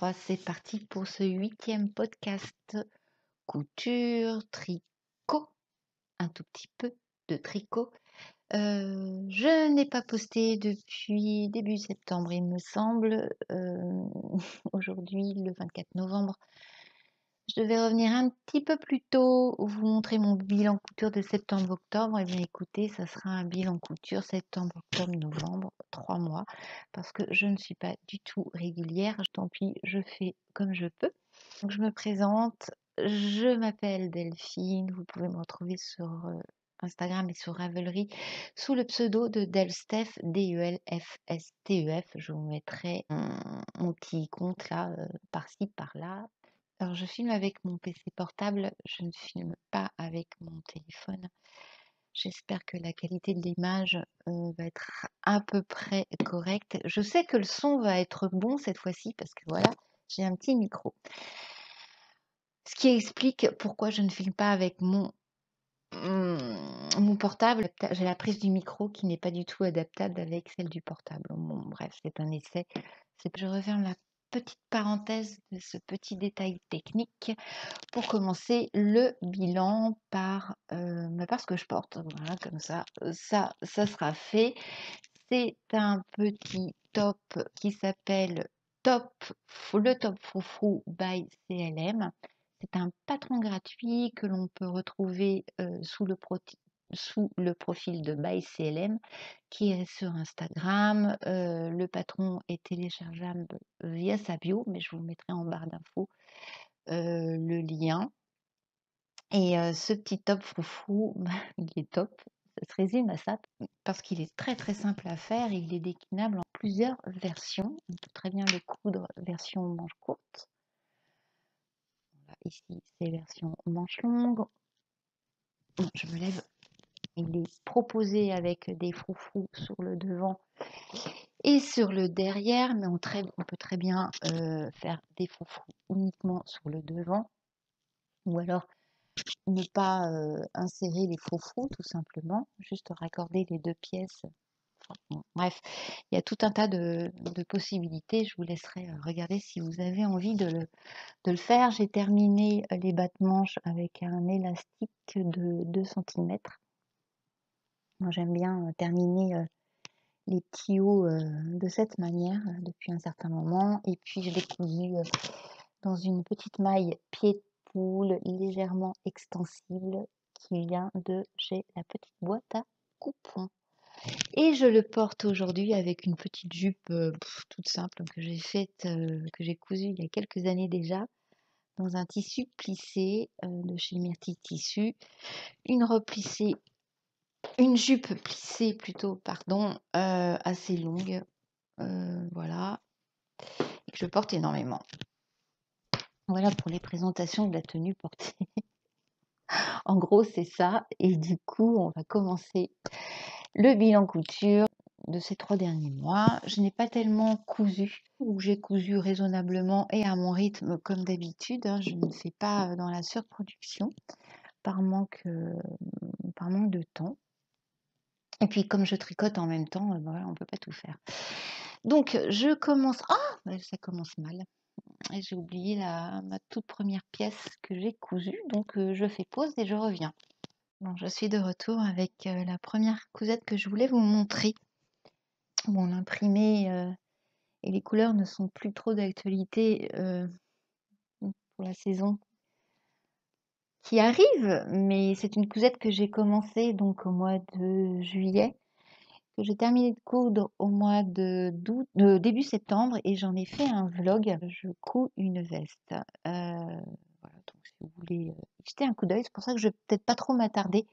2023, c'est parti pour ce 8e podcast couture, tricot, un tout petit peu de tricot. Je n'ai pas posté depuis début septembre, il me semble. Aujourd'hui, le 24 novembre. Je devais revenir un petit peu plus tôt, vous montrer mon bilan couture de septembre-octobre. Et bien écoutez, ça sera un bilan couture septembre-octobre-novembre, 3 mois, parce que je ne suis pas du tout régulière. Tant pis, je fais comme je peux. Donc je me présente, je m'appelle Delphine. Vous pouvez me retrouver sur Instagram et sur Ravelry sous le pseudo de Delstef, D-E-L-F-S-T-E-F. Je vous mettrai mon petit compte là, par-ci, par-là. Alors, je filme avec mon PC portable, je ne filme pas avec mon téléphone. J'espère que la qualité de l'image va être à peu près correcte. Je sais que le son va être bon cette fois-ci parce que voilà, j'ai un petit micro. Ce qui explique pourquoi je ne filme pas avec mon portable. J'ai la prise du micro qui n'est pas du tout adaptable avec celle du portable. Bon, bref, c'est un essai. Je referme la petite parenthèse de ce petit détail technique pour commencer le bilan par ce que je porte. Voilà, comme ça, ça sera fait. C'est un petit top qui s'appelle le Top Froufrou by CLM. C'est un patron gratuit que l'on peut retrouver sous le profil de by CLM qui est sur Instagram. Le patron est téléchargeable via sa bio, mais je vous mettrai en barre d'infos le lien. Et ce petit top froufrou, il est top. Ça se résume à ça parce qu'il est très très simple à faire et il est déclinable en plusieurs versions. On peut très bien le coudre version manche courte. Voilà, ici, c'est version manche longue. Je me lève. Il est proposé avec des froufrous sur le devant et sur le derrière, mais on peut très bien faire des froufrous uniquement sur le devant ou alors ne pas insérer les froufrous tout simplement, juste raccorder les deux pièces. Bon, bref, il y a tout un tas de possibilités. Je vous laisserai regarder si vous avez envie de le faire. J'ai terminé les batte-manches avec un élastique de 2 cm. Moi, j'aime bien terminer les petits hauts de cette manière depuis un certain moment. Et puis, je l'ai cousu dans une petite maille pied de poule légèrement extensible qui vient de chez la petite boîte à coupons. Et je le porte aujourd'hui avec une petite jupe toute simple que j'ai faite, que j'ai cousue il y a quelques années déjà, dans un tissu plissé de chez Myrtille Tissu. Une jupe plissée plutôt, pardon, assez longue, voilà, et que je porte énormément. Voilà pour les présentations de la tenue portée. En gros, c'est ça. Et du coup, on va commencer le bilan couture de ces 3 derniers mois. Je n'ai pas tellement cousu, ou j'ai cousu raisonnablement et à mon rythme comme d'habitude. Je ne fais pas dans la surproduction par manque de temps. Et puis comme je tricote en même temps, voilà, on ne peut pas tout faire. Donc je commence... Ah, ça commence mal. Et j'ai oublié ma toute première pièce que j'ai cousue. Donc je fais pause et je reviens. Bon, je suis de retour avec la première cousette que je voulais vous montrer. Bon, l'imprimé et les couleurs ne sont plus trop d'actualité pour la saison qui arrive, mais c'est une cousette que j'ai commencé donc au mois de juillet, que j'ai terminé de coudre au mois de début septembre et j'en ai fait un vlog. Je couds une veste. Voilà, donc si vous voulez y jeter un coup d'œil, c'est pour ça que je vais peut-être pas trop m'attarder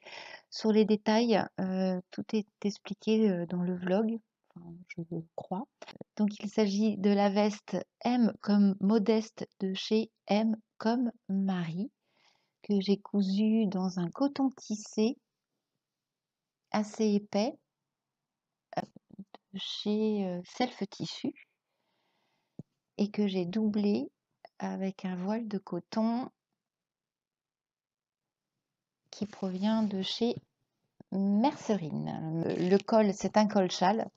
sur les détails. Tout est expliqué dans le vlog, enfin, je crois. Donc il s'agit de la veste M comme Modeste de chez M comme Marie, que j'ai cousue dans un coton tissé assez épais de chez Self Tissu et que j'ai doublé avec un voile de coton qui provient de chez Mercerine. Le col, c'est un col châle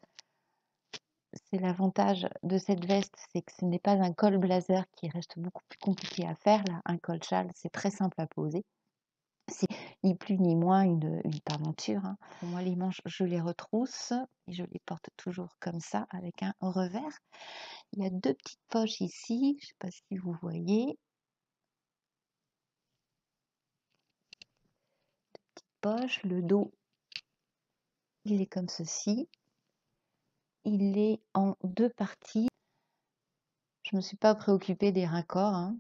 c'est l'avantage de cette veste, c'est que ce n'est pas un col blazer qui reste beaucoup plus compliqué à faire. Là, un col châle, c'est très simple à poser. C'est ni plus ni moins une pavanture, hein. Pour moi, les manches, je les retrousse et je les porte toujours comme ça, avec un revers. Il y a deux petites poches ici, je ne sais pas si vous voyez. Poche, le dos, il est comme ceci. Il est en deux parties. Je ne me suis pas préoccupée des raccords, hein.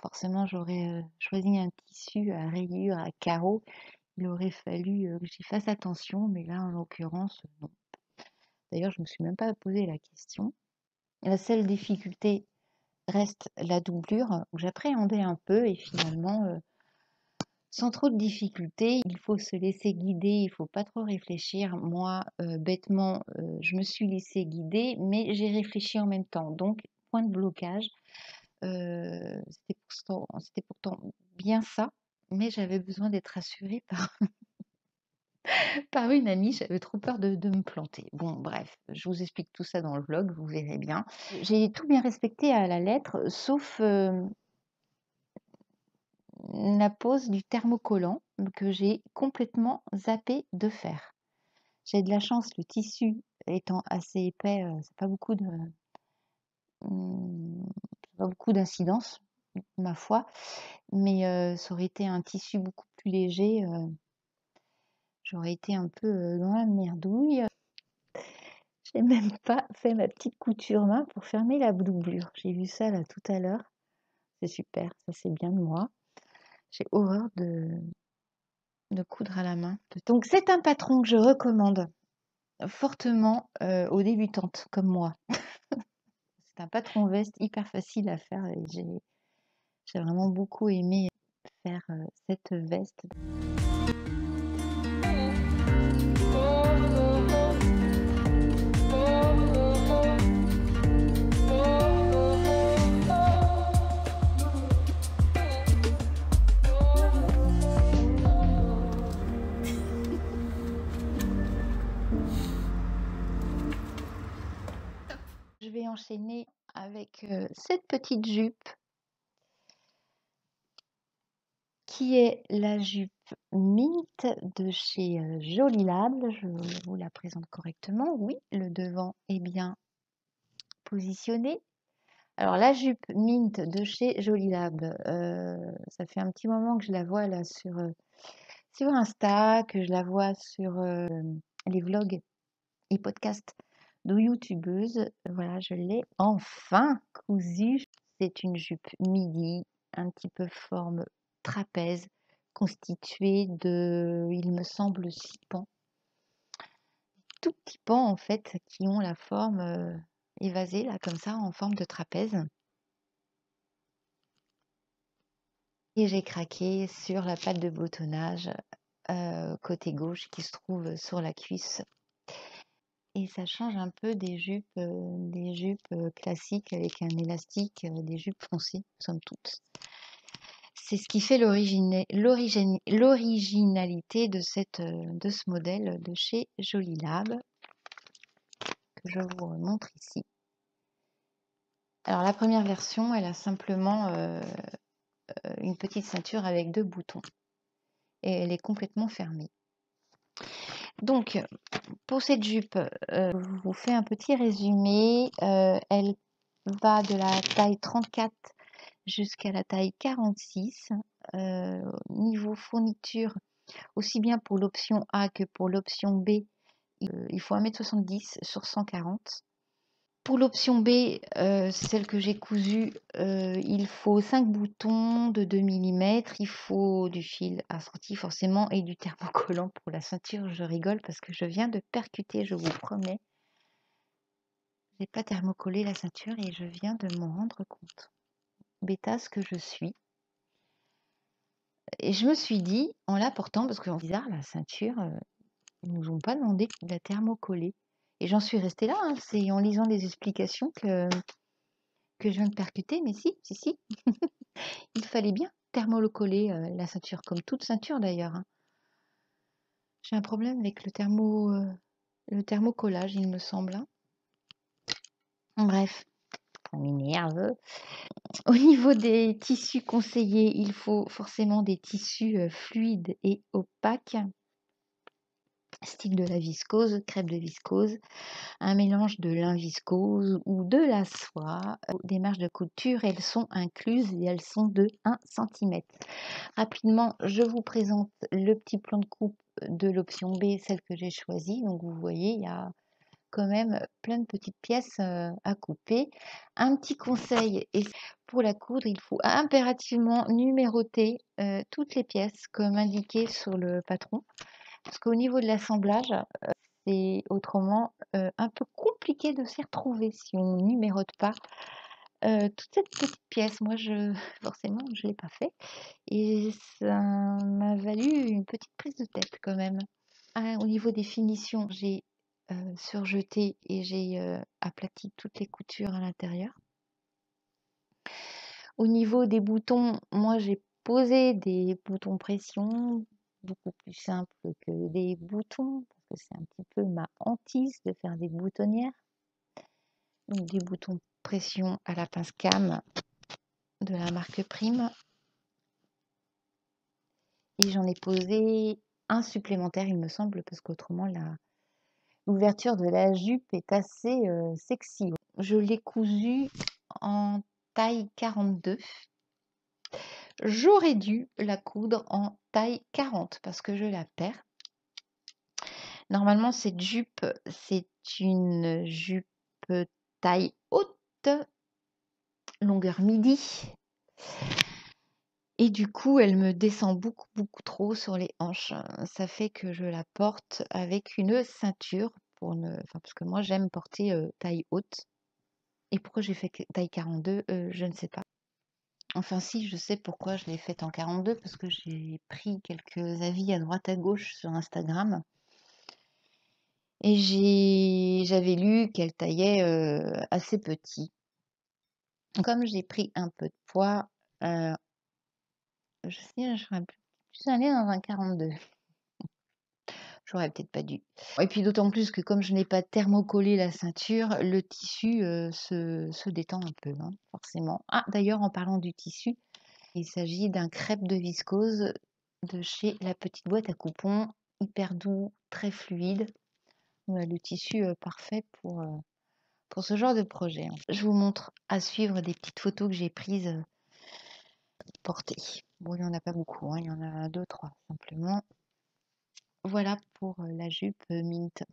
Forcément, j'aurais choisi un tissu à rayures, à carreaux. Il aurait fallu que j'y fasse attention, mais là, en l'occurrence, non. D'ailleurs, je ne me suis même pas posé la question. La seule difficulté reste la doublure, que j'appréhendais un peu, et finalement, sans trop de difficultés, il faut se laisser guider, il ne faut pas trop réfléchir. Moi, bêtement, je me suis laissée guider, mais j'ai réfléchi en même temps. Donc, point de blocage. C'était pourtant bien ça, mais j'avais besoin d'être rassurée par, par une amie. J'avais trop peur de me planter. Bon, bref, je vous explique tout ça dans le vlog, vous verrez bien. J'ai tout bien respecté à la lettre, sauf la pose du thermocollant que j'ai complètement zappé de faire. J'ai de la chance, le tissu étant assez épais, ça n'a pas beaucoup d'incidence, ma foi, mais ça aurait été un tissu beaucoup plus léger, j'aurais été un peu dans la merdouille. J'ai même pas fait ma petite couture main pour fermer la doublure. J'ai vu ça là tout à l'heure. C'est super, ça c'est bien de moi. J'ai horreur de coudre à la main. Donc c'est un patron que je recommande fortement aux débutantes comme moi. C'est un patron veste hyper facile à faire et j'ai vraiment beaucoup aimé faire cette veste. Je vais enchaîner avec cette petite jupe qui est la jupe Mint de chez Jolie Lab. Je vous la présente correctement. Oui, le devant est bien positionné. Alors la jupe Mint de chez Jolie Lab, ça fait un petit moment que je la vois là sur Insta, que je la vois sur les vlogs et podcasts de youtubeuses. Voilà, je l'ai enfin cousue. C'est une jupe midi, un petit peu forme trapèze, constituée de, il me semble, 6 pans. Tout petits pans en fait qui ont la forme évasée là comme ça en forme de trapèze. Et j'ai craqué sur la patte de boutonnage côté gauche qui se trouve sur la cuisse. Et ça change un peu des jupes classiques avec un élastique, des jupes foncées, somme toute. C'est ce qui fait l'originalité de ce modèle de chez Jolie Lab, que je vous montre ici. Alors la première version, elle a simplement une petite ceinture avec 2 boutons. Et elle est complètement fermée. Donc, pour cette jupe, je vous fais un petit résumé. Elle va de la taille 34 jusqu'à la taille 46. Niveau fourniture, aussi bien pour l'option A que pour l'option B, il faut 1,70 m sur 140. Pour l'option B, celle que j'ai cousue, il faut 5 boutons de 2 mm, il faut du fil assorti forcément et du thermocollant pour la ceinture. Je rigole parce que je viens de percuter, je vous promets. Je n'ai pas thermocollé la ceinture et je viens de m'en rendre compte. Bêtasse que je suis. Et je me suis dit, en la portant, parce que c'est bizarre, la ceinture, ils ne nous ont pas demandé de la thermocoller. Et j'en suis restée là, hein, c'est en lisant les explications que je viens de percuter, mais si, si, si. Il fallait bien thermocoller la ceinture, comme toute ceinture d'ailleurs, hein. J'ai un problème avec le thermocollage, il me semble, hein. Bref, ça m'énerve. Au niveau des tissus conseillés, il faut forcément des tissus, fluides et opaques, style de la viscose, crêpe de viscose, un mélange de lin viscose ou de la soie. Des marges de couture, elles sont incluses et elles sont de 1 centimètre. Rapidement, je vous présente le petit plan de coupe de l'option B, celle que j'ai choisie. Donc vous voyez, il y a quand même plein de petites pièces à couper. Un petit conseil, et pour la coudre, il faut impérativement numéroter toutes les pièces comme indiqué sur le patron, parce qu'au niveau de l'assemblage, c'est autrement un peu compliqué de s'y retrouver si on ne numérote pas toute cette petite pièce. Moi, forcément, je ne l'ai pas fait et ça m'a valu une petite prise de tête quand même. Au niveau des finitions, j'ai surjeté et j'ai aplati toutes les coutures à l'intérieur. Au niveau des boutons, moi j'ai posé des boutons pression, beaucoup plus simples que des boutons, parce que c'est un petit peu ma hantise de faire des boutonnières. Donc des boutons pression à la pince cam de la marque Prime. Et j'en ai posé un supplémentaire, il me semble, parce qu'autrement l'ouverture de la jupe est assez sexy. Je l'ai cousu en taille 42. J'aurais dû la coudre en taille 40 parce que je la perds. Normalement, cette jupe, c'est une jupe taille haute, longueur midi. Et du coup, elle me descend beaucoup, beaucoup trop sur les hanches. Ça fait que je la porte avec une ceinture parce que moi, j'aime porter taille haute. Et pourquoi j'ai fait taille 42, je ne sais pas. Enfin si, je sais pourquoi je l'ai faite en 42, parce que j'ai pris quelques avis à droite à gauche sur Instagram. Et j'avais lu qu'elle taillait assez petit. Comme j'ai pris un peu de poids, je sais, j'aurais plus aller dans un 42. J'aurais peut-être pas dû. Et puis d'autant plus que comme je n'ai pas thermocollé la ceinture, le tissu se détend un peu, hein, forcément. Ah, d'ailleurs, en parlant du tissu, il s'agit d'un crêpe de viscose de chez La Petite Boîte à Coupons, hyper doux, très fluide. Le tissu parfait pour ce genre de projet. Je vous montre à suivre des petites photos que j'ai prises portées. Bon, il n'y en a pas beaucoup, hein, il y en a 2, 3 simplement. Voilà pour la jupe Mint.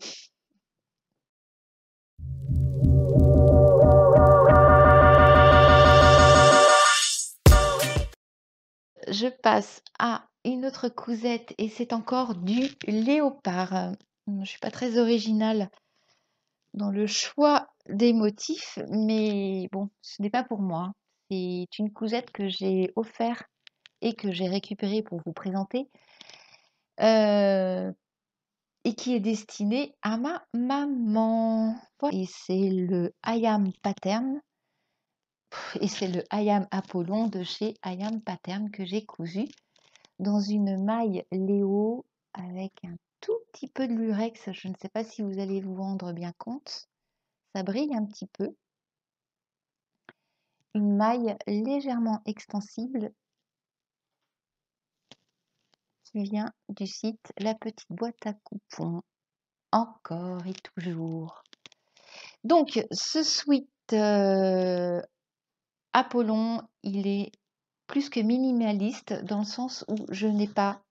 Je passe à une autre cousette et c'est encore du léopard. Je ne suis pas très originale dans le choix des motifs, mais bon, ce n'est pas pour moi. C'est une cousette que j'ai offert et que j'ai récupérée pour vous présenter et qui est destinée à ma maman. Et c'est le I Am Pattern et c'est le I Am Apollon de chez I Am Pattern que j'ai cousu dans une maille Léo avec un tout petit peu de lurex. Je ne sais pas si vous allez vous rendre bien compte. Ça brille un petit peu. Une maille légèrement extensible qui vient du site La Petite Boîte à Coupons. Encore et toujours. Donc, ce sweat Apollon, il est plus que minimaliste dans le sens où je n'ai pas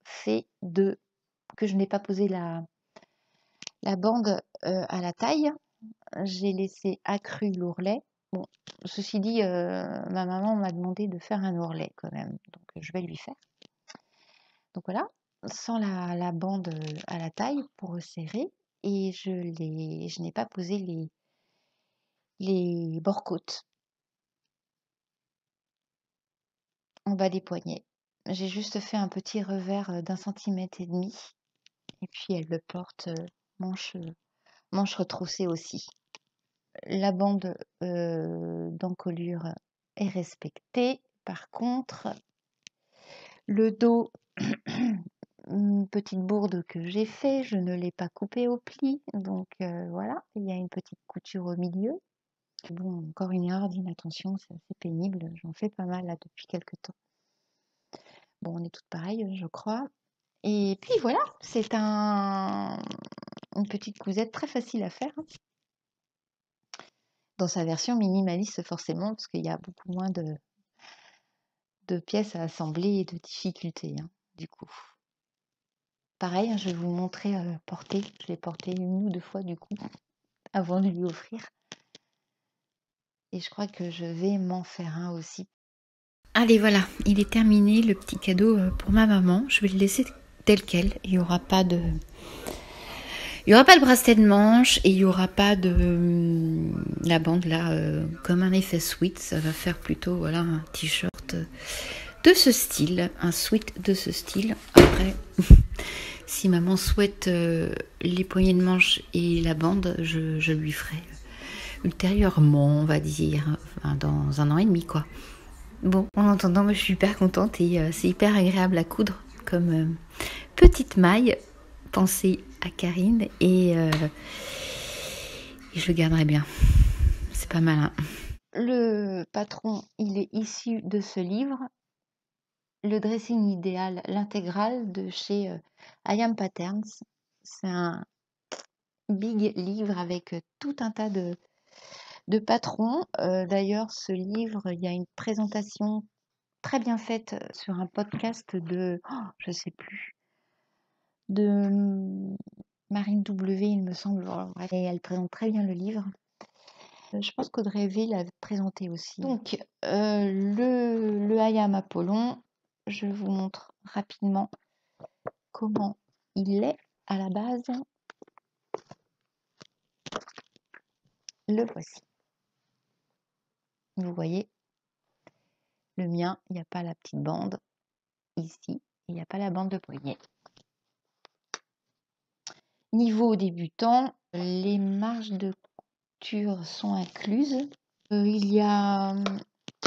posé la bande à la taille. J'ai laissé accru l'ourlet. Bon, ceci dit, ma maman m'a demandé de faire un ourlet quand même, donc je vais lui faire. Donc voilà, sans la bande à la taille pour resserrer, et je n'ai pas posé les bords-côtes en bas des poignets. J'ai juste fait un petit revers d'1,5 centimètre, et puis elle le porte manche retroussée aussi. La bande d'encolure est respectée. Par contre, le dos, une petite bourde que j'ai fait, je ne l'ai pas coupé au pli. Donc voilà, il y a une petite couture au milieu. Bon, encore une erreur d'inattention, c'est assez pénible. J'en fais pas mal là depuis quelques temps. Bon, on est toutes pareilles, je crois. Et puis voilà, c'est une petite cousette très facile à faire, hein, dans sa version minimaliste forcément, parce qu'il y a beaucoup moins de pièces à assembler et de difficultés, hein, du coup. Pareil, hein, je vais vous montrer porter. Je l'ai porté 1 ou 2 fois du coup, avant de lui offrir. Et je crois que je vais m'en faire un aussi. Allez, voilà, il est terminé le petit cadeau pour ma maman. Je vais le laisser tel quel. Il n'y aura pas de... Il n'y aura pas le bracelet de manche et il n'y aura pas de la bande là comme un effet sweat. Ça va faire plutôt voilà, un t-shirt de ce style, un sweat de ce style. Après, si maman souhaite les poignées de manche et la bande, je lui ferai ultérieurement, on va dire, enfin, dans 1 an et demi quoi. Bon, en attendant, moi, je suis hyper contente et c'est hyper agréable à coudre comme petite maille. Pensez à Karine et je le garderai bien. C'est pas mal, hein. Le patron, il est issu de ce livre, Le dressing idéal, l'intégrale de chez I Am Patterns. C'est un big livre avec tout un tas de patrons. D'ailleurs, ce livre, il y a une présentation très bien faite sur un podcast de, je sais plus, de Marine W, il me semble. Bref, et elle présente très bien le livre. Je pense qu'Audrey V l'a présenté aussi. Donc, le Hayam Apollon, je vous montre rapidement comment il est à la base. Le voici. Vous voyez, le mien, il n'y a pas la petite bande ici, il n'y a pas la bande de poignet. Niveau débutant, les marges de couture sont incluses. Il y a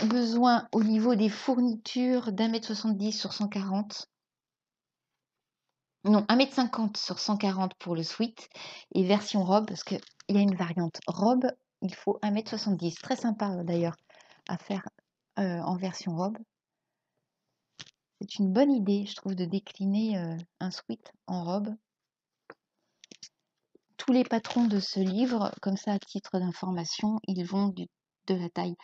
besoin au niveau des fournitures d'1,70 m sur 140. Non, 1,50 m sur 140 pour le sweat. Et version robe, parce qu'il y a une variante robe, il faut 1,70 m. Très sympa d'ailleurs à faire en version robe. C'est une bonne idée, je trouve, de décliner un sweat en robe. Tous les patrons de ce livre, comme ça à titre d'information, ils vont de la taille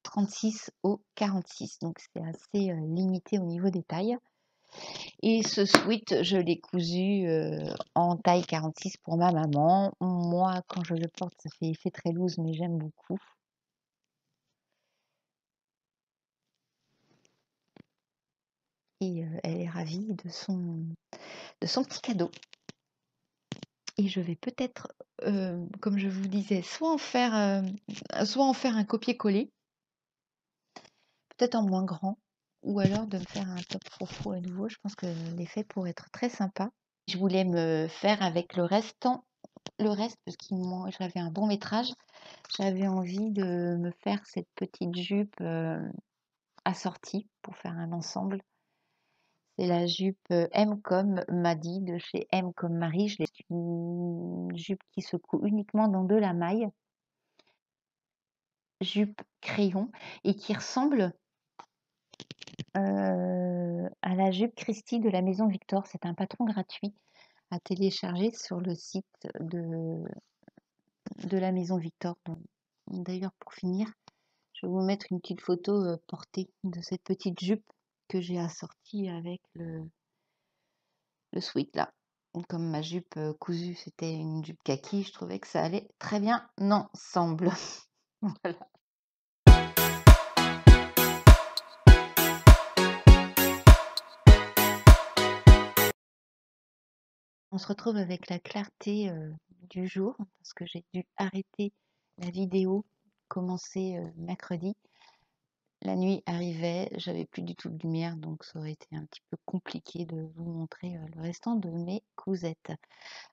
36 au 46. Donc c'est assez limité au niveau des tailles. Et ce sweat, je l'ai cousu en taille 46 pour ma maman. Moi, quand je le porte, ça fait effet très loose, mais j'aime beaucoup. Et elle est ravie de son petit cadeau. Et je vais peut-être, comme je vous disais, soit en faire un copier-coller, peut-être en moins grand, ou alors de me faire un top froufrou à nouveau. Je pense que l'effet pourrait être très sympa. Je voulais me faire avec le reste, parce que j'avais un bon métrage. J'avais envie de me faire cette petite jupe assortie pour faire un ensemble. C'est la jupe M comme Maddy de chez M comme Marie. C'est une jupe qui se coud uniquement dans de la maille, jupe crayon, et qui ressemble à la jupe Christie de la Maison Victor. C'est un patron gratuit à télécharger sur le site de la Maison Victor. D'ailleurs, pour finir, je vais vous mettre une petite photo portée de cette petite jupe que j'ai assortie avec le sweat là. Comme ma jupe cousue, c'était une jupe kaki, je trouvais que ça allait très bien ensemble. Voilà. On se retrouve avec la clarté du jour, parce que j'ai dû arrêter la vidéo, commencer mercredi. La nuit arrivait, j'avais plus du tout de lumière, donc ça aurait été un petit peu compliqué de vous montrer le restant de mes cousettes.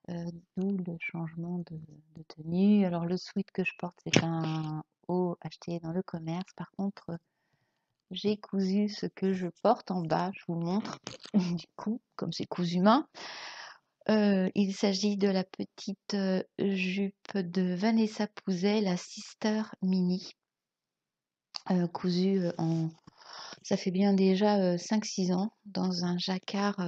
D'où le changement de tenue. Alors le sweat que je porte, c'est un haut acheté dans le commerce. Par contre, j'ai cousu ce que je porte en bas, je vous le montre. Du coup, comme c'est cousu main, Il s'agit de la petite, jupe de Vanessa Pouzet, la Sister Mini, cousue, ça fait bien déjà, 5-6 ans dans un jacquard,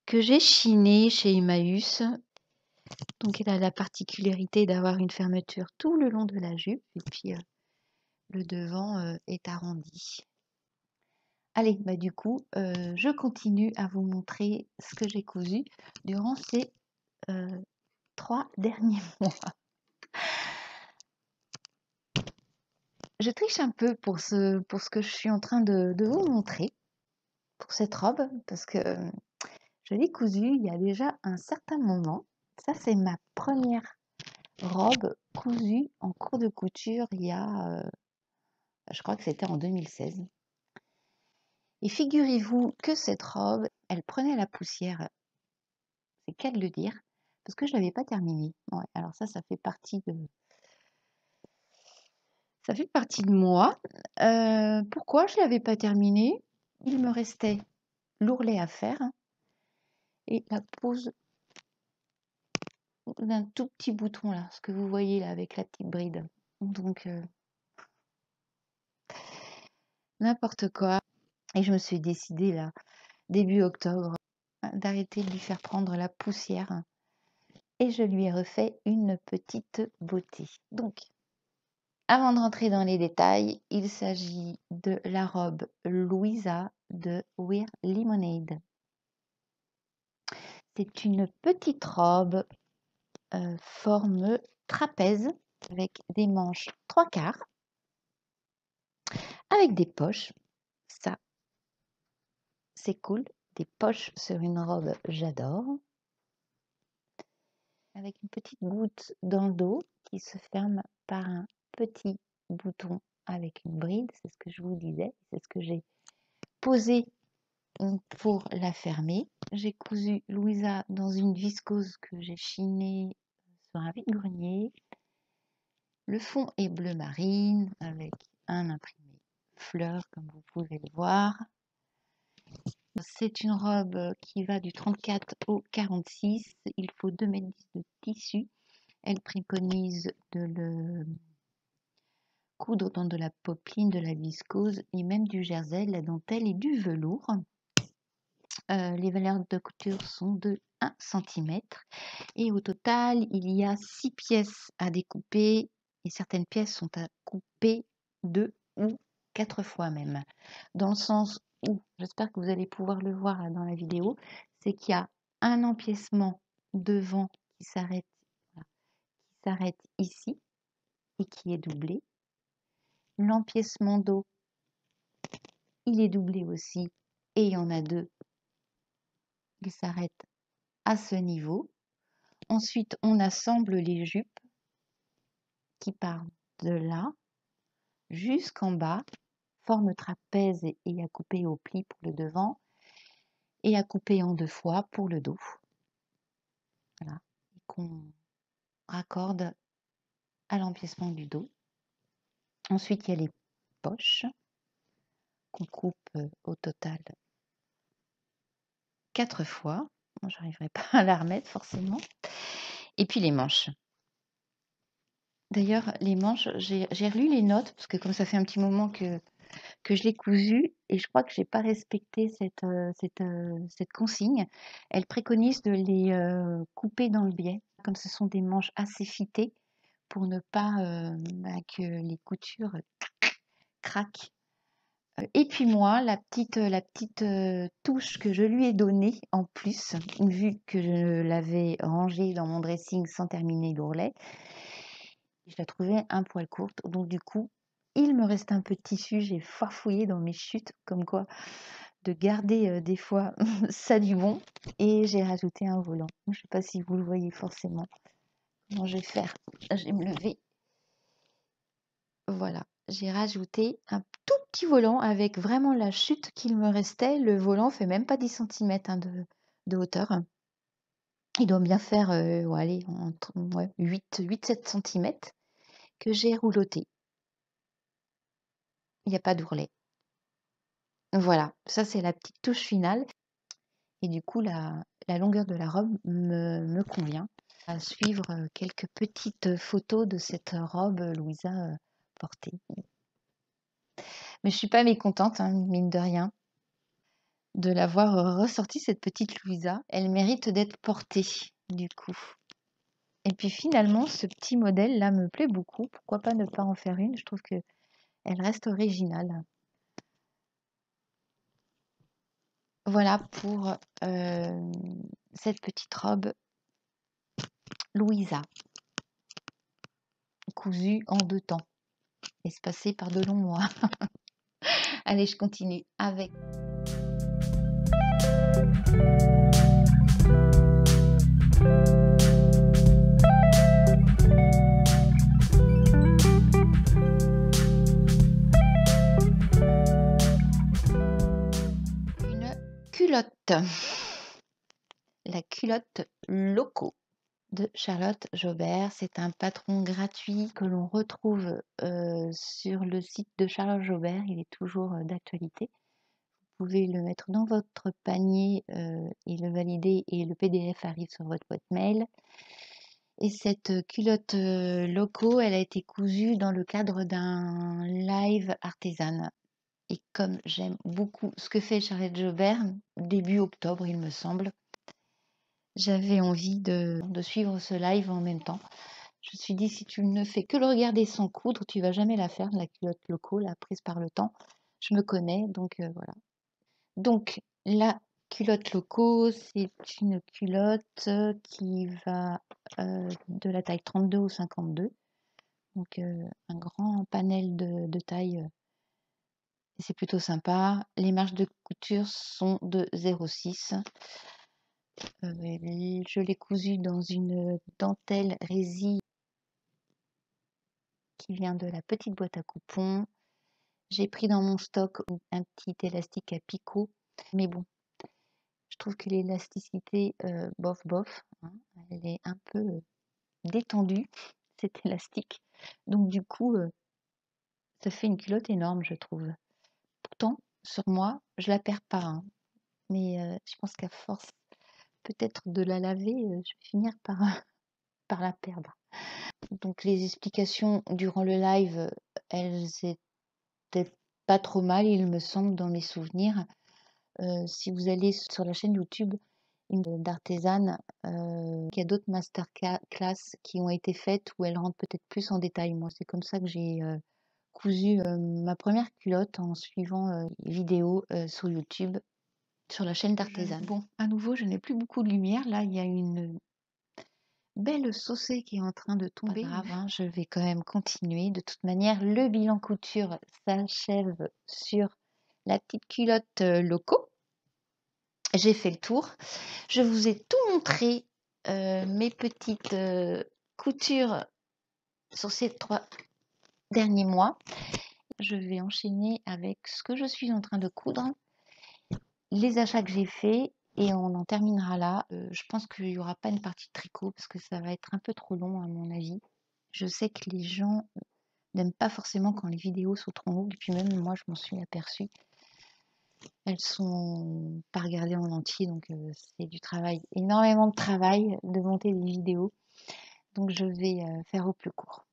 que j'ai chiné chez Emmaüs. Donc elle a la particularité d'avoir une fermeture tout le long de la jupe et puis, le devant, est arrondi. Allez, bah, du coup, je continue à vous montrer ce que j'ai cousu durant ces, 3 derniers mois. Je triche un peu pour ce que je suis en train de vous montrer, pour cette robe, parce que, je l'ai cousue il y a déjà un certain moment. Ça, c'est ma première robe cousue en cours de couture il y a, je crois que c'était en 2016. Et figurez-vous que cette robe, elle prenait la poussière, c'est qu'à de le dire, parce que je l'avais pas terminée. Ouais, alors ça fait partie de moi. Pourquoi je l'avais pas terminée? Il me restait l'ourlet à faire et la pose d'un tout petit bouton là, ce que vous voyez là avec la petite bride. Donc n'importe quoi. Et je me suis décidée là, début octobre, d'arrêter de lui faire prendre la poussière. Et je lui ai refait une petite beauté. Donc, avant de rentrer dans les détails, il s'agit de la robe Louisa de Wear Lemonade. C'est une petite robe forme trapèze avec des manches 3/4, avec des poches. Ça, c'est cool. Des poches sur une robe, j'adore. Avec une petite goutte dans le dos qui se ferme par un petit bouton avec une bride. C'est ce que je vous disais. C'est ce que j'ai posé pour la fermer. J'ai cousu Louisa dans une viscose que j'ai chinée sur un vide-grenier. Le fond est bleu marine avec un imprimé fleur comme vous pouvez le voir. C'est une robe qui va du 34 au 46. Il faut 2,10 m de tissu. Elle préconise de le coudre dans de la popeline, de la viscose et même du jersey, de la dentelle et du velours. Les valeurs de couture sont de 1 cm et au total, il y a 6 pièces à découper et certaines pièces sont à couper 2 ou 4 fois même. Dans le sens où, j'espère que vous allez pouvoir le voir là dans la vidéo, c'est qu'il y a un empiècement devant qui s'arrête ici et qui est doublé. L'empiècement dos, il est doublé aussi et il y en a 2. Il s'arrête à ce niveau. Ensuite, on assemble les jupes qui partent de là jusqu'en bas, forme trapèze et à couper au pli pour le devant et à couper en 2 fois pour le dos. Voilà, et qu'on raccorde à l'empiècement du dos. Ensuite, il y a les poches qu'on coupe au total 4 fois. Moi, j'arriverai pas à la remettre forcément. Et puis les manches. D'ailleurs, les manches, j'ai relu les notes parce que comme ça fait un petit moment que je l'ai cousu et je crois que j'ai pas respecté cette consigne. Elle préconise de les couper dans le biais, comme ce sont des manches assez fitées pour ne pas que les coutures craquent. Et puis moi, la petite touche que je lui ai donnée en plus, vu que je l'avais rangée dans mon dressing sans terminer l'ourlet, je la trouvais un poil courte. Donc du coup, il me reste un peu de tissu. J'ai farfouillé dans mes chutes, comme quoi de garder des fois ça du bon. Et j'ai rajouté un volant. Je ne sais pas si vous le voyez forcément. Comment je vais faire? Je vais me lever. Voilà, j'ai rajouté un tout petit volant avec vraiment la chute qu'il me restait. Le volant fait même pas 10 cm de hauteur. Il doit bien faire allez, entre 8-7 cm que j'ai rouloté. Il n'y a pas d'ourlet. Voilà, ça c'est la petite touche finale. et du coup la longueur de la robe me convient. À suivre quelques petites photos de cette robe Louisa portée. Mais je suis pas mécontente, hein, mine de rien, de l'avoir ressortie cette petite Louisa. Elle mérite d'être portée, du coup. Et puis finalement, ce petit modèle-là me plaît beaucoup. Pourquoi pas ne pas en faire une? Je trouve qu'elle reste originale. Voilà pour cette petite robe Louisa, cousue en 2 temps, espacée par de longs mois. Allez, je continue avec une culotte. La culotte Loco de Charlotte Jobert. C'est un patron gratuit que l'on retrouve sur le site de Charlotte Jobert. Il est toujours d'actualité. Vous pouvez le mettre dans votre panier et le valider, et le PDF arrive sur votre boîte mail. Et cette culotte Loco, elle a été cousue dans le cadre d'un live artisan. Et comme j'aime beaucoup ce que fait Charlotte Jobert, début octobre il me semble, j'avais envie de suivre ce live en même temps. Je me suis dit, si tu ne fais que le regarder sans coudre, tu vas jamais la faire, la culotte Loco, la prise par le temps. Je me connais, donc voilà. Donc, la culotte Loco, c'est une culotte qui va de la taille 32 au 52. Donc, un grand panel de taille. C'est plutôt sympa. Les marges de couture sont de 0,6. Je l'ai cousu dans une dentelle résille qui vient de la petite boîte à coupons. J'ai pris dans mon stock un petit élastique à picot, mais bon, je trouve que l'élasticité, bof bof, hein, elle est un peu détendue, cet élastique. Donc du coup, ça fait une culotte énorme, je trouve. Pourtant, sur moi, je la perds pas, hein, mais je pense qu'à force peut-être de la laver, je vais finir par, par la perdre. Donc les explications durant le live, elles étaient pas trop mal, il me semble, dans mes souvenirs. Si vous allez sur la chaîne YouTube d'Artésane, il y a d'autres masterclass qui ont été faites où elles rentrent peut-être plus en détail. Moi, c'est comme ça que j'ai cousu ma première culotte en suivant les vidéos sur YouTube, sur la chaîne d'Artésane. Bon, à nouveau, je n'ai plus beaucoup de lumière. Là, il y a une belle saucée qui est en train de tomber. Pas grave, hein, je vais quand même continuer. De toute manière, le bilan couture s'achève sur la petite culotte Loco. J'ai fait le tour. Je vous ai tout montré, mes petites coutures sur ces 3 derniers mois. Je vais enchaîner avec ce que je suis en train de coudre, les achats que j'ai faits, et on en terminera là. Je pense qu'il n'y aura pas une partie de tricot parce que ça va être un peu trop long à mon avis. Je sais que les gens n'aiment pas forcément quand les vidéos sont trop longues, et puis même moi je m'en suis aperçue. Elles sont pas regardées en entier, donc c'est du travail, énormément de travail de monter des vidéos. Donc je vais faire au plus court.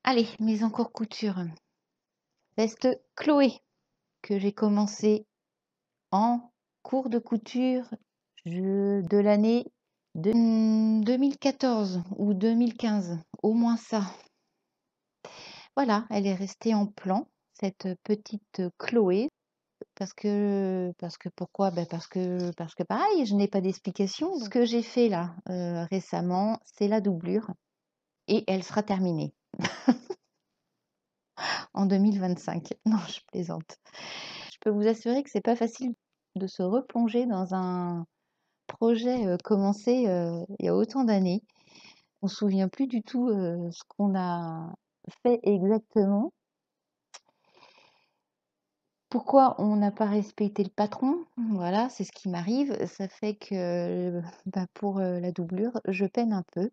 Allez, mise en cours couture. Veste Chloé, que j'ai commencé en cours de couture de l'année 2014 ou 2015, au moins ça. Voilà, elle est restée en plan, cette petite Chloé. Parce que pourquoi? Parce que pareil, je n'ai pas d'explication. Ce que j'ai fait là, récemment, c'est la doublure, et elle sera terminée en 2025. Non, je plaisante. Je peux vous assurer que c'est pas facile de se replonger dans un projet, commencé, il y a autant d'années. On se souvient plus du tout, ce qu'on a fait exactement. Pourquoi on n'a pas respecté le patron? Voilà, c'est ce qui m'arrive. Ça fait que, pour, la doublure, je peine un peu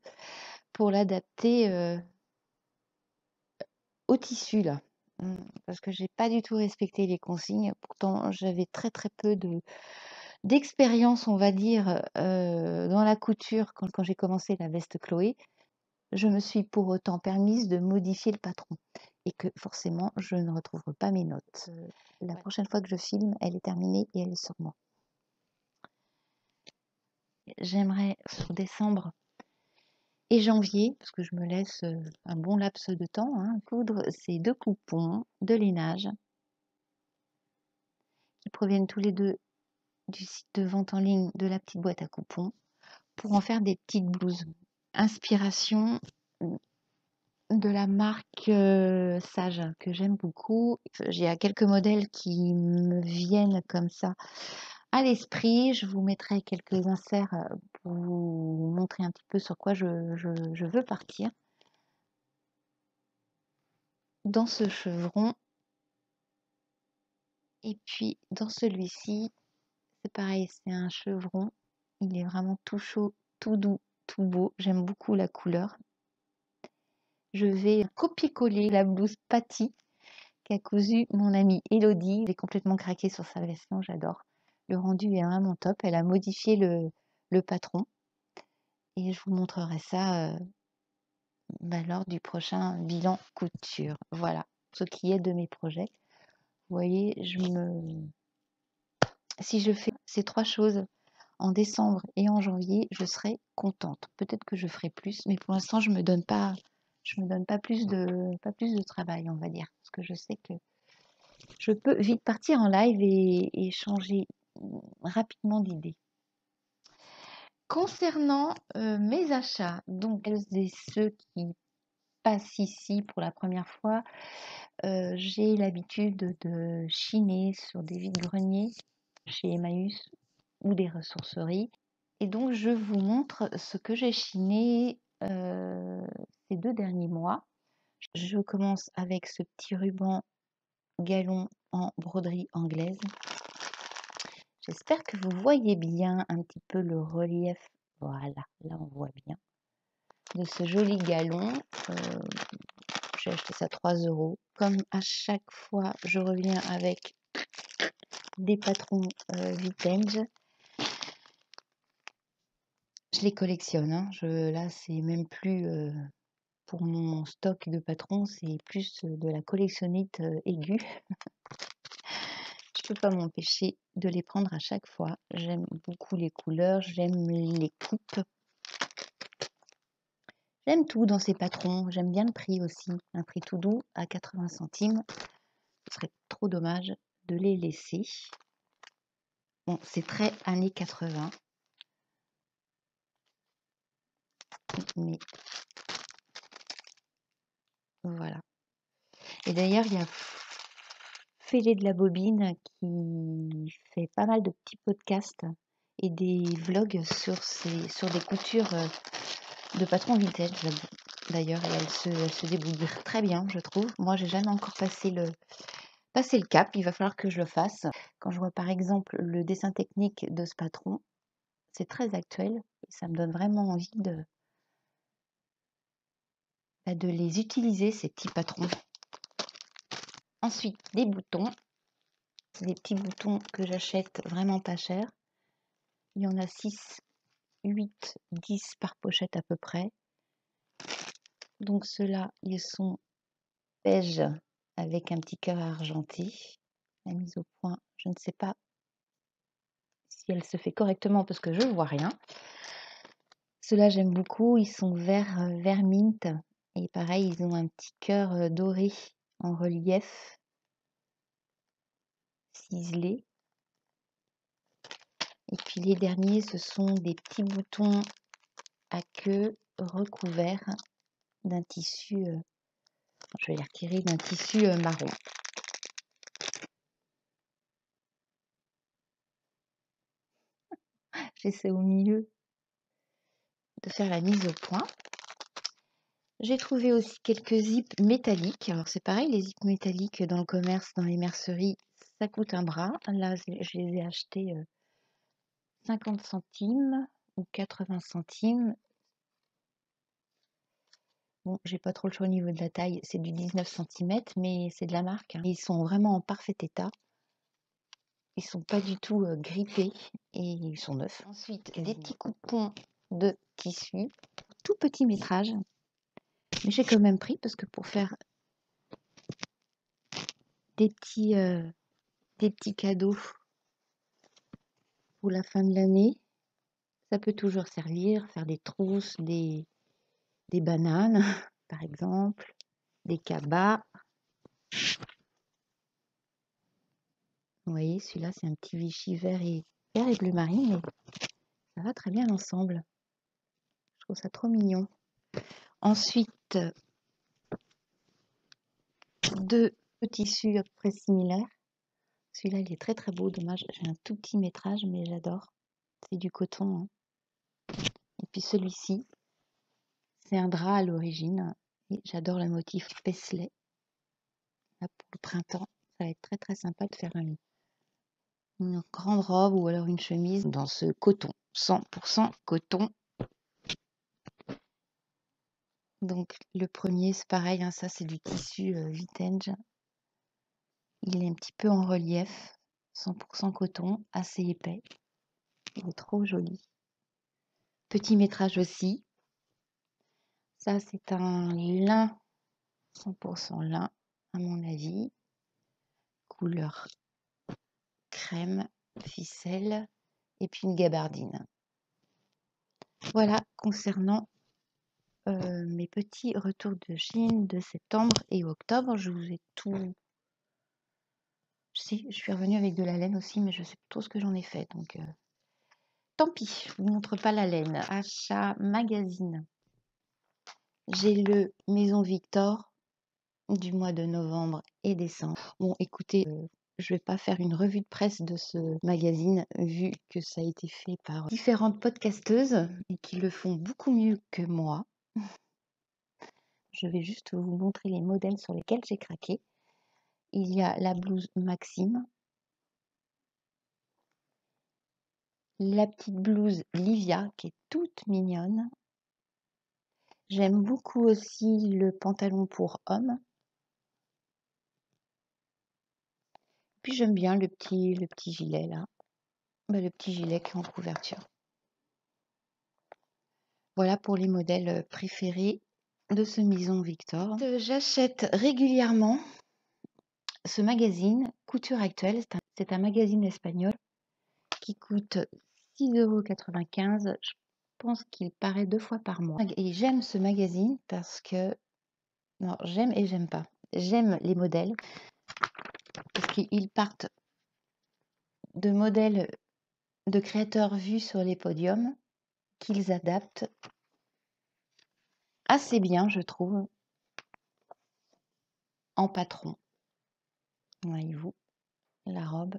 pour l'adapter, au tissu là. Parce que j'ai pas du tout respecté les consignes. Pourtant, j'avais très, très peu d'expérience, on va dire, dans la couture quand j'ai commencé la veste Chloé, je me suis pour autant permise de modifier le patron et que forcément je ne retrouverai pas mes notes. La prochaine fois que je filme, elle est terminée et elle est sur moi. J'aimerais sur décembre et janvier, parce que je me laisse, un bon laps de temps, hein, coudre ces 2 coupons de lainage qui proviennent tous les 2 du site de vente en ligne de la petite boîte à coupons pour en faire des petites blouses. Inspiration de la marque, Sage que j'aime beaucoup. J'ai quelques modèles qui me viennent comme ça à l'esprit. Je vous mettrai quelques inserts, pour vous montrer un petit peu sur quoi je veux partir. Dans ce chevron et puis dans celui-ci, c'est pareil, c'est un chevron. Il est vraiment tout chaud, tout doux, tout beau. J'aime beaucoup la couleur. Je vais copier-coller la blouse Patty qu'a cousu mon amie Elodie. J'ai complètement craqué sur sa version, j'adore. Le rendu est vraiment top. Elle a modifié le patron et je vous montrerai ça lors du prochain bilan couture. Voilà ce qui est de mes projets. Vous voyez, si je fais ces 3 choses en décembre et en janvier, je serai contente. Peut-être que je ferai plus, mais pour l'instant, je me donne pas plus de travail, on va dire, parce que je sais que je peux vite partir en live et changer rapidement d'idée. Concernant mes achats, donc celles et ceux qui passent ici pour la première fois, j'ai l'habitude de chiner sur des vides-greniers chez Emmaüs ou des ressourceries. Et donc, je vous montre ce que j'ai chiné ces 2 derniers mois. Je commence avec ce petit ruban galon en broderie anglaise. J'espère que vous voyez bien un petit peu le relief. Voilà, là on voit bien. De ce joli galon. J'ai acheté ça 3 €. Comme à chaque fois, je reviens avec des patrons vintage. Je les collectionne, hein. Là, c'est même plus pour mon stock de patrons, c'est plus de la collectionnite aiguë. Je peux pas m'empêcher de les prendre à chaque fois. J'aime beaucoup les couleurs, j'aime les coupes. J'aime tout dans ces patrons. J'aime bien le prix aussi. Un prix tout doux à 80 centimes. Ce serait trop dommage de les laisser. Bon, c'est très années 80. Mais voilà. Et d'ailleurs, il y a Félé de la Bobine qui fait pas mal de petits podcasts et des vlogs sur des coutures de patrons vintage d'ailleurs, et elle se débrouille très bien, je trouve. Moi, j'ai jamais encore passé le cap, il va falloir que je le fasse. Quand je vois par exemple le dessin technique de ce patron, c'est très actuel et ça me donne vraiment envie de les utiliser, ces petits patrons. Ensuite, des boutons. C'est des petits boutons que j'achète vraiment pas cher. Il y en a 6, 8, 10 par pochette à peu près. Donc ceux-là, ils sont beige avec un petit cœur argenté. La mise au point, je ne sais pas si elle se fait correctement parce que je ne vois rien. Ceux-là, j'aime beaucoup. Ils sont vert mint. Et pareil, ils ont un petit cœur doré en relief, ciselé. Et puis les derniers, ce sont des petits boutons à queue recouverts d'un tissu, je vais les retirer, d'un tissu marron. J'essaie au milieu de faire la mise au point. J'ai trouvé aussi quelques zips métalliques. Alors c'est pareil, les zips métalliques dans le commerce, dans les merceries, ça coûte un bras. Là, je les ai achetés 50 centimes ou 80 centimes. Bon, j'ai pas trop le choix au niveau de la taille, c'est du 19 cm, mais c'est de la marque, hein. Ils sont vraiment en parfait état. Ils sont pas du tout grippés et ils sont neufs. Ensuite, des petits coupons de tissu, tout petit métrage. Mais j'ai quand même pris parce que pour faire des petits cadeaux pour la fin de l'année, ça peut toujours servir. Faire des trousses, des bananes, par exemple, des cabas. Vous voyez, celui-là, c'est un petit Vichy vert et bleu marine, mais ça va très bien ensemble. Je trouve ça trop mignon. Ensuite, deux tissus à peu près similaires. Celui-là, il est très très beau. Dommage, j'ai un tout petit métrage, mais j'adore. C'est du coton, hein. Et puis celui-ci, c'est un drap à l'origine. Et j'adore le motif Paisley. Là, pour le printemps, ça va être très très sympa de faire une grande robe ou alors une chemise dans ce coton. 100% coton. Donc le premier, c'est pareil, hein, ça c'est du tissu vintage. Il est un petit peu en relief. 100% coton, assez épais. Il est trop joli. Petit métrage aussi. Ça, c'est un lin, 100% lin, à mon avis. Couleur crème, ficelle, et puis une gabardine. Voilà, concernant mes petits retours de Chine de septembre et octobre. Je vous ai tout... Si, je suis revenue avec de la laine aussi, mais je sais pas trop ce que j'en ai fait. Donc, tant pis, je vous montre pas la laine. Achat magazine. J'ai le Maison Victor du mois de novembre et décembre. Bon, écoutez, je vais pas faire une revue de presse de ce magazine, vu que ça a été fait par différentes podcasteuses et qui le font beaucoup mieux que moi. Je vais juste vous montrer les modèles sur lesquels j'ai craqué. Il y a la blouse Maxime, la petite blouse Livia qui est toute mignonne. J'aime beaucoup aussi le pantalon pour homme. Puis j'aime bien le petit gilet là. Le petit gilet qui est en couverture. Voilà pour les modèles préférés de ce Maison Victor. J'achète régulièrement ce magazine Couture Actuelle. C'est un magazine espagnol qui coûte 6,95 €. Je pense qu'il paraît 2 fois par mois. Et j'aime ce magazine parce que... Non, j'aime et j'aime pas. J'aime les modèles parce qu'ils partent de modèles de créateurs vus sur les podiums qu'ils adaptent assez bien, je trouve, en patron. Voyez-vous, la robe,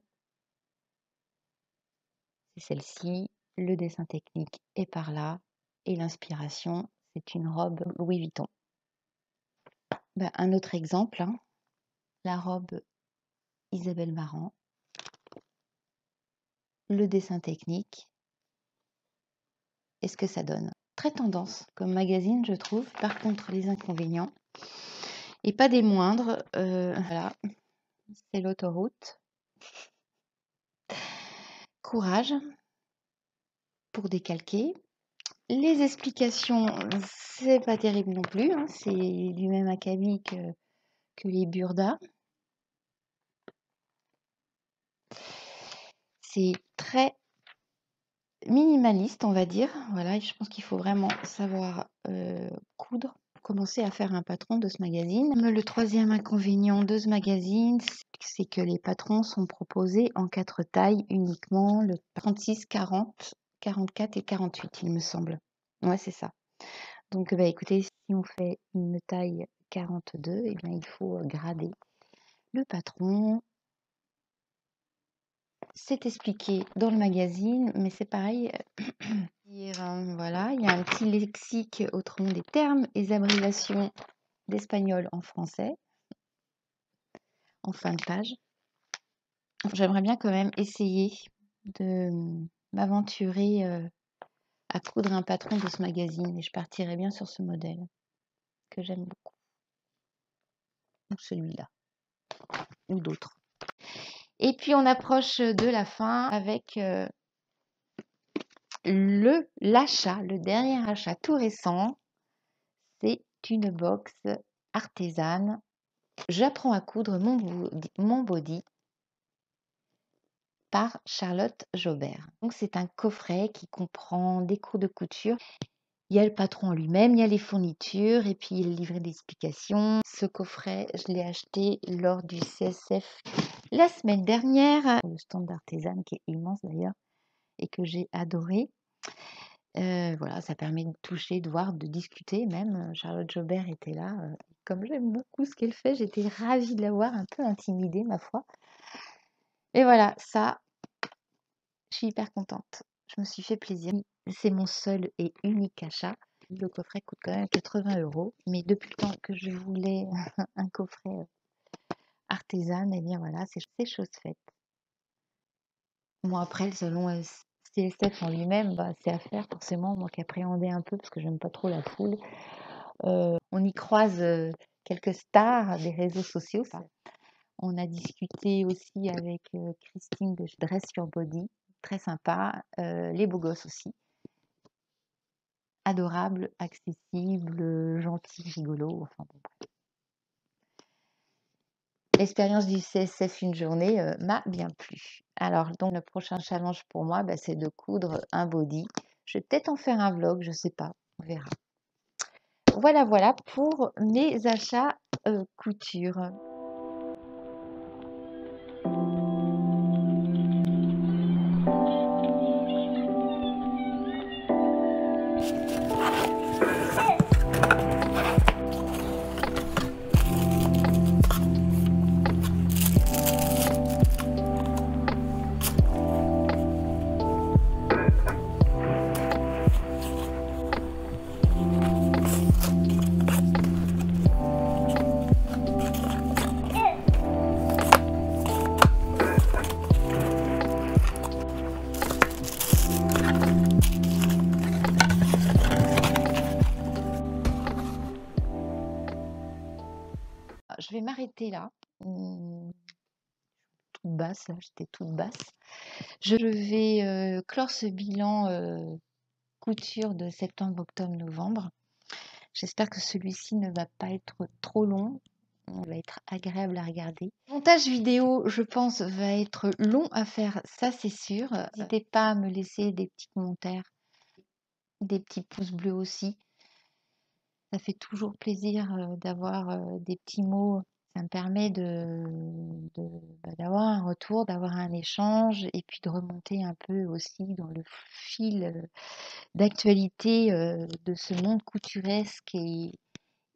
c'est celle-ci. Le dessin technique est par là. Et l'inspiration, c'est une robe Louis Vuitton. Un autre exemple, hein, la robe Isabelle Marant. Le dessin technique. Et ce que ça donne. Très tendance comme magazine, je trouve. Par contre, les inconvénients, et pas des moindres, voilà, c'est l'autoroute. Courage pour décalquer. Les explications, c'est pas terrible non plus, hein, c'est du même acabit que les burdas. C'est très minimaliste, on va dire. Voilà, je pense qu'il faut vraiment savoir coudre pour commencer à faire un patron de ce magazine. Le troisième inconvénient de ce magazine, c'est que les patrons sont proposés en 4 tailles uniquement, le 36, 40, 44 et 48, il me semble. Ouais, c'est ça. Donc, écoutez, si on fait une taille 42, eh bien, il faut grader le patron. C'est expliqué dans le magazine, mais c'est pareil. Voilà, il y a un petit lexique, autrement des termes et abréviations d'espagnol en français, en fin de page. J'aimerais bien quand même essayer de m'aventurer à coudre un patron de ce magazine et je partirai bien sur ce modèle que j'aime beaucoup. Ou celui-là, ou d'autres. Et puis on approche de la fin avec l'achat, le dernier achat tout récent. C'est une box artisane. J'apprends à coudre mon body par Charlotte Jobert. Donc c'est un coffret qui comprend des cours de couture. Il y a le patron lui-même, il y a les fournitures et puis il y a le livret d'explications. Ce coffret, je l'ai acheté lors du CSF la semaine dernière. Le stand d'artisane qui est immense d'ailleurs et que j'ai adoré. Voilà, ça permet de toucher, de voir, de discuter même. Charlotte Jobert était là. Comme j'aime beaucoup ce qu'elle fait, j'étais ravie de la voir, un peu intimidée ma foi. Et voilà, ça, je suis hyper contente. Je me suis fait plaisir. C'est mon seul et unique achat. Le coffret coûte quand même 80 €. Mais depuis le temps que je voulais un coffret artisan, et bien voilà, c'est chose faite. Moi, après, le salon CSF en lui-même, bah, c'est à faire forcément. Moi qui appréhendais un peu parce que j'aime pas trop la foule. On y croise quelques stars des réseaux sociaux. On a discuté aussi avec Christine de Dress Your Body, très sympa. Les beaux gosses aussi. Adorable, accessible, gentil, rigolo. Enfin, bon. L'expérience du CSF une journée m'a bien plu. Alors, donc, le prochain challenge pour moi, bah, c'est de coudre un body. Je vais peut-être en faire un vlog, je sais pas, on verra. Voilà pour mes achats couture. Je vais m'arrêter là. Toute basse, là, j'étais toute basse. Je vais clore ce bilan couture de septembre, octobre, novembre. J'espère que celui-ci ne va pas être trop long. Il va être agréable à regarder. Le montage vidéo, je pense, va être long à faire, ça c'est sûr. N'hésitez pas à me laisser des petits commentaires, des petits pouces bleus aussi. Ça fait toujours plaisir d'avoir des petits mots. Ça me permet d'avoir un retour, d'avoir un échange et puis de remonter un peu aussi dans le fil d'actualité de ce monde couturesque et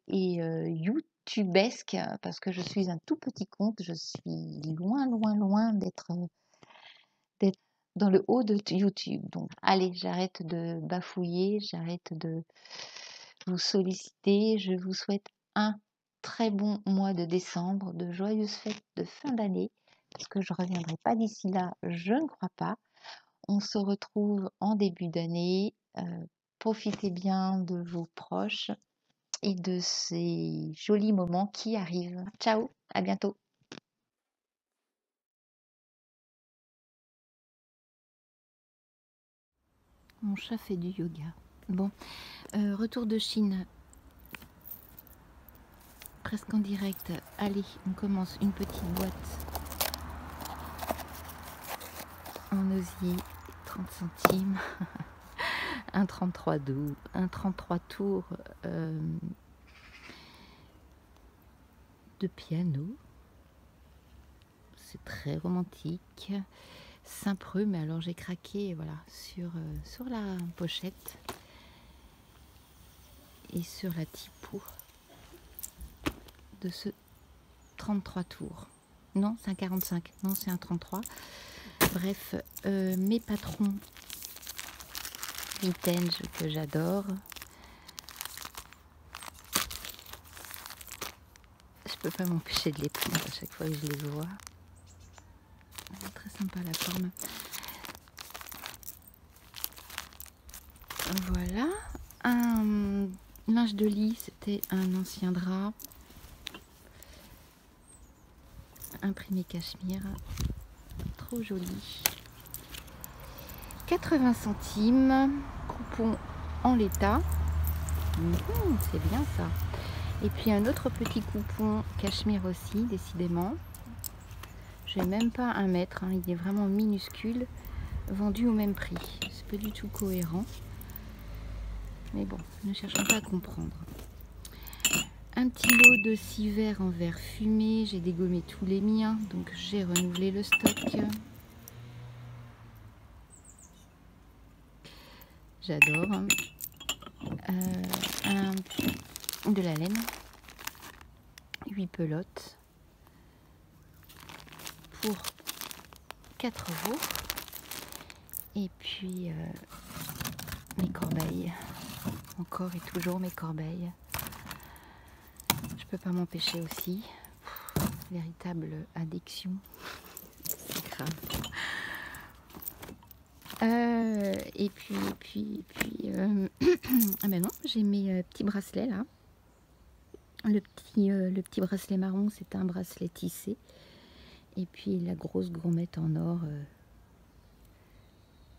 youtubesque parce que je suis un tout petit compte. Je suis loin d'être dans le haut de YouTube. Donc, allez, j'arrête de bafouiller, j'arrête de vous solliciter. Je vous souhaite un très bon mois de décembre, de joyeuses fêtes de fin d'année, parce que je ne reviendrai pas d'ici là, je ne crois pas. On se retrouve en début d'année. Profitez bien de vos proches et de ces jolis moments qui arrivent. Ciao, à bientôt. Mon chat fait du yoga. Bon, retour de Chine. Presque en direct. Allez, on commence une petite boîte en osier, 30 centimes. Un 33 doux, un 33 tours de piano. C'est très romantique. Saint-Preux, mais alors j'ai craqué voilà, sur la pochette et sur la typo de ce 33 tours. Non, c'est un 45. Non, c'est un 33. Bref, mes patrons vintage que j'adore. Je peux pas m'empêcher de les prendre à chaque fois que je les vois. Très sympa la forme. Voilà. Un linge de lit, c'était un ancien drap. Imprimé cachemire. trop joli. 80 centimes, coupon en l'état. C'est bien ça. Et puis un autre petit coupon cachemire aussi, décidément. Je n'ai même pas 1 mètre, hein, il est vraiment minuscule, vendu au même prix. C'est pas du tout cohérent. Mais bon, ne cherchons pas à comprendre. Un petit lot de 6 verres en verre fumé. J'ai dégommé tous les miens, donc j'ai renouvelé le stock. J'adore. De la laine. 8 pelotes. Pour 4 €. Et puis mes corbeilles. Encore et toujours mes corbeilles. Je peux pas m'empêcher aussi. Véritable addiction. C'est grave. Et puis ah ben non, j'ai mes petits bracelets là. Le petit bracelet marron, c'est un bracelet tissé. Et puis la grosse gourmette en or,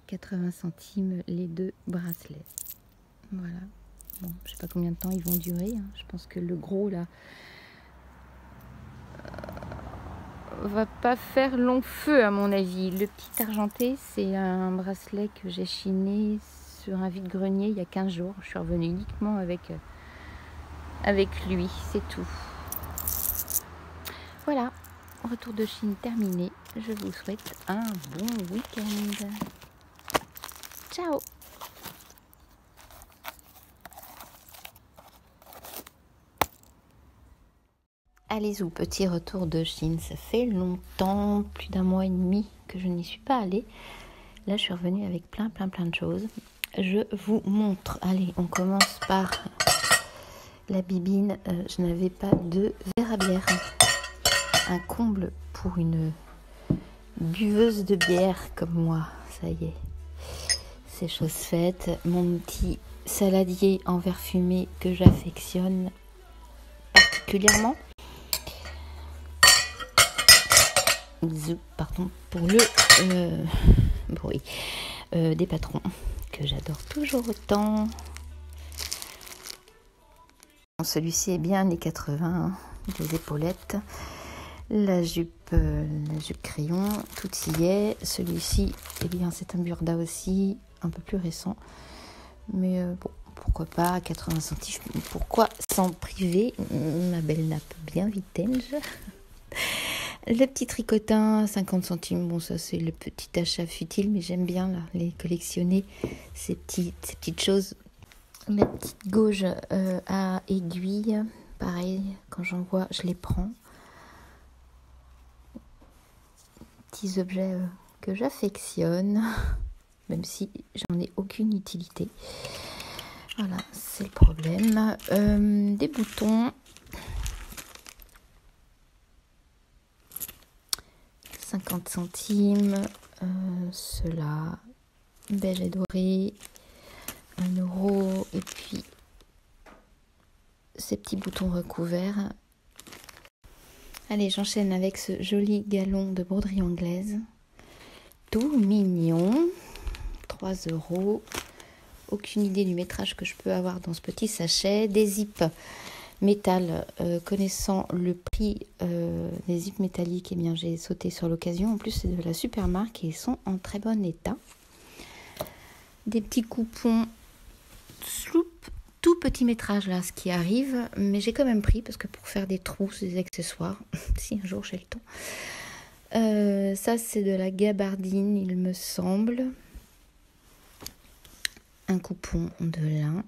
80 centimes les 2 bracelets. Voilà. Bon, je sais pas combien de temps ils vont durer. Hein. Je pense que le gros là va pas faire long feu à mon avis. Le petit argenté, c'est un bracelet que j'ai chiné sur un vide-grenier il y a 15 jours. Je suis revenue uniquement avec lui, c'est tout. Voilà, retour de Chine terminé. Je vous souhaite un bon week-end. Ciao! Allez où, petit retour de Chine. Ça fait longtemps, plus d'1 mois et demi que je n'y suis pas allée. Là, je suis revenue avec plein de choses. Je vous montre. Allez, on commence par la bibine. Je n'avais pas de verre à bière. Un comble pour une buveuse de bière comme moi. Ça y est, c'est chose faite. Mon petit saladier en verre fumé que j'affectionne particulièrement. Pardon pour le bruit des patrons que j'adore toujours autant. Celui-ci est bien années 80, des épaulettes, la jupe crayon, tout y est. Celui-ci, eh bien, c'est un burda aussi, un peu plus récent, mais bon, pourquoi pas, 80 centimes, pourquoi s'en priver, ma belle nappe bien vintage. Le petit tricotin, 50 centimes, bon ça c'est le petit achat futile, mais j'aime bien là, les collectionner, ces petites choses. La petite gauge à aiguille, pareil, quand j'en vois, je les prends. Petits objets que j'affectionne, même si j'en ai aucune utilité. Voilà, c'est le problème. Des boutons. 50 centimes, ceux-là, beige et doré, 1 €, et puis ces petits boutons recouverts. Allez, j'enchaîne avec ce joli galon de broderie anglaise, tout mignon, 3 €. Aucune idée du métrage que je peux avoir dans ce petit sachet. Des zips métal, connaissant le prix des zips métalliques, eh bien j'ai sauté sur l'occasion. En plus c'est de la super marque et ils sont en très bon état. Des petits coupons Sloop, tout petit métrage là, ce qui arrive, mais j'ai quand même pris parce que pour faire des trousses, des accessoires, si un jour j'ai le temps. Ça c'est de la gabardine, il me semble. Un coupon de lin.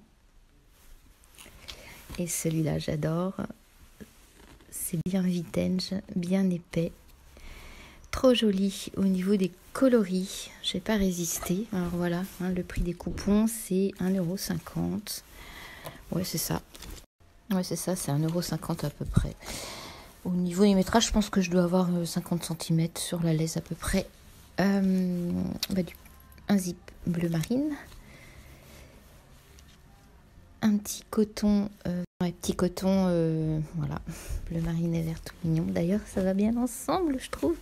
Et celui-là, j'adore. C'est bien vintage, bien épais. Trop joli au niveau des coloris. Je n'ai pas résisté. Alors voilà, hein, le prix des coupons, c'est 1,50 €. Ouais, c'est ça. Ouais, c'est ça, c'est 1,50 € à peu près. Au niveau du métrage, je pense que je dois avoir 50 cm sur la laisse à peu près. Un zip bleu marine. Un petit coton, voilà, bleu marine et vert tout mignon. D'ailleurs, ça va bien ensemble, je trouve.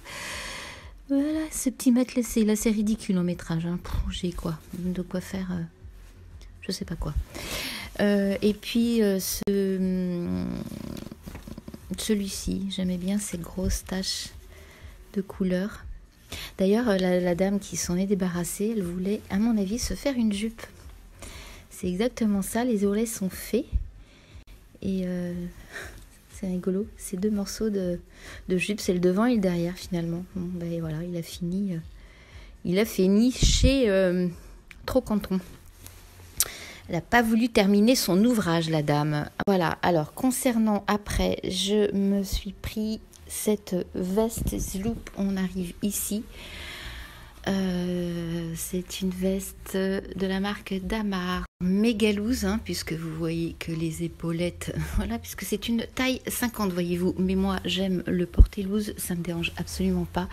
Voilà, ce petit matelas, c'est là, c'est ridicule en métrage. Hein. J'ai quoi de quoi faire, je sais pas quoi. Et puis celui-ci, j'aimais bien ces grosses taches de couleur. D'ailleurs, la dame qui s'en est débarrassée, elle voulait, à mon avis, se faire une jupe. C'est exactement ça, les ourlets sont faits. Et c'est rigolo, c'est 2 morceaux de jupe, c'est le devant et le derrière finalement. Bon, ben voilà, il a fini chez Trocanton. Elle n'a pas voulu terminer son ouvrage, la dame. Voilà, alors concernant après, je me suis pris cette veste Sloop, on arrive ici. C'est une veste de la marque Damar, méga loose, hein, puisque vous voyez que les épaulettes, voilà, puisque c'est une taille 50, voyez-vous, mais moi j'aime le porter loose, ça me dérange absolument pas.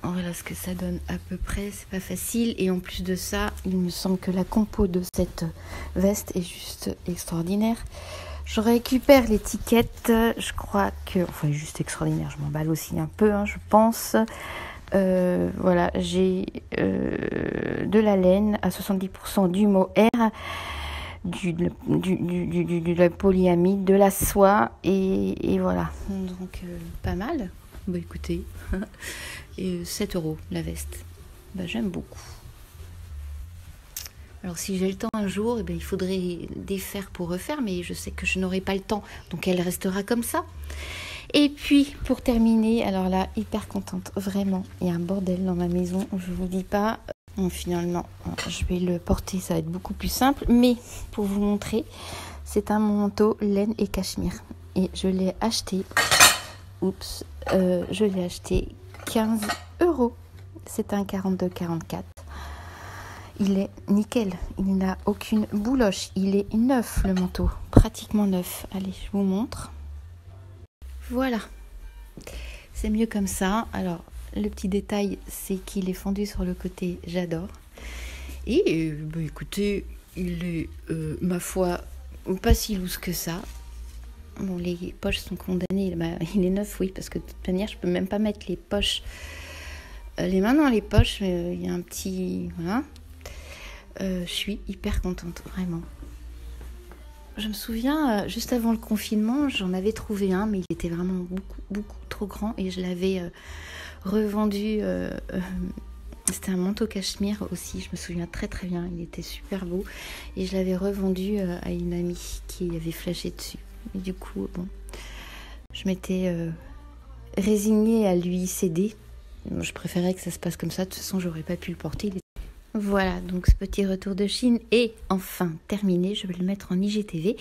Voilà ce que ça donne à peu près, c'est pas facile, et en plus de ça, il me semble que la compo de cette veste est juste extraordinaire. Je récupère l'étiquette, je crois que, enfin juste extraordinaire, je m'emballe aussi un peu, hein, je pense. Voilà, j'ai de la laine à 70%, du mohair, de la polyamide, de la soie et voilà. Donc pas mal. Bah écoutez, et 7 € la veste. Bah, j'aime beaucoup. Alors si j'ai le temps un jour, eh ben, il faudrait défaire pour refaire, mais je sais que je n'aurai pas le temps, donc elle restera comme ça. Et puis, pour terminer, alors là, hyper contente, vraiment. Il y a un bordel dans ma maison, je vous dis pas. Bon, finalement, je vais le porter, ça va être beaucoup plus simple. Mais, pour vous montrer, c'est un manteau laine et cachemire. Et je l'ai acheté, je l'ai acheté 15 €. C'est un 42-44. Il est nickel, il n'a aucune bouloche. Il est neuf, le manteau, pratiquement neuf. Allez, je vous montre. Voilà, c'est mieux comme ça. Alors, le petit détail, c'est qu'il est fendu sur le côté, j'adore. Et bah, écoutez, il est, ma foi, pas si loose que ça. Bon, les poches sont condamnées, bah, il est neuf, oui, parce que de toute manière, je peux même pas mettre les poches, les mains dans les poches, il y a un petit... Voilà. Je suis hyper contente, vraiment. Je me souviens, juste avant le confinement, j'en avais trouvé un, mais il était vraiment beaucoup trop grand et je l'avais revendu. C'était un manteau cachemire aussi, je me souviens très bien, il était super beau. Et je l'avais revendu à une amie qui avait flashé dessus. Et du coup, bon, je m'étais résignée à lui céder. Je préférais que ça se passe comme ça, de toute façon, j'aurais pas pu le porter. Voilà, donc ce petit retour de Chine est enfin terminé. Je vais le mettre en IGTV.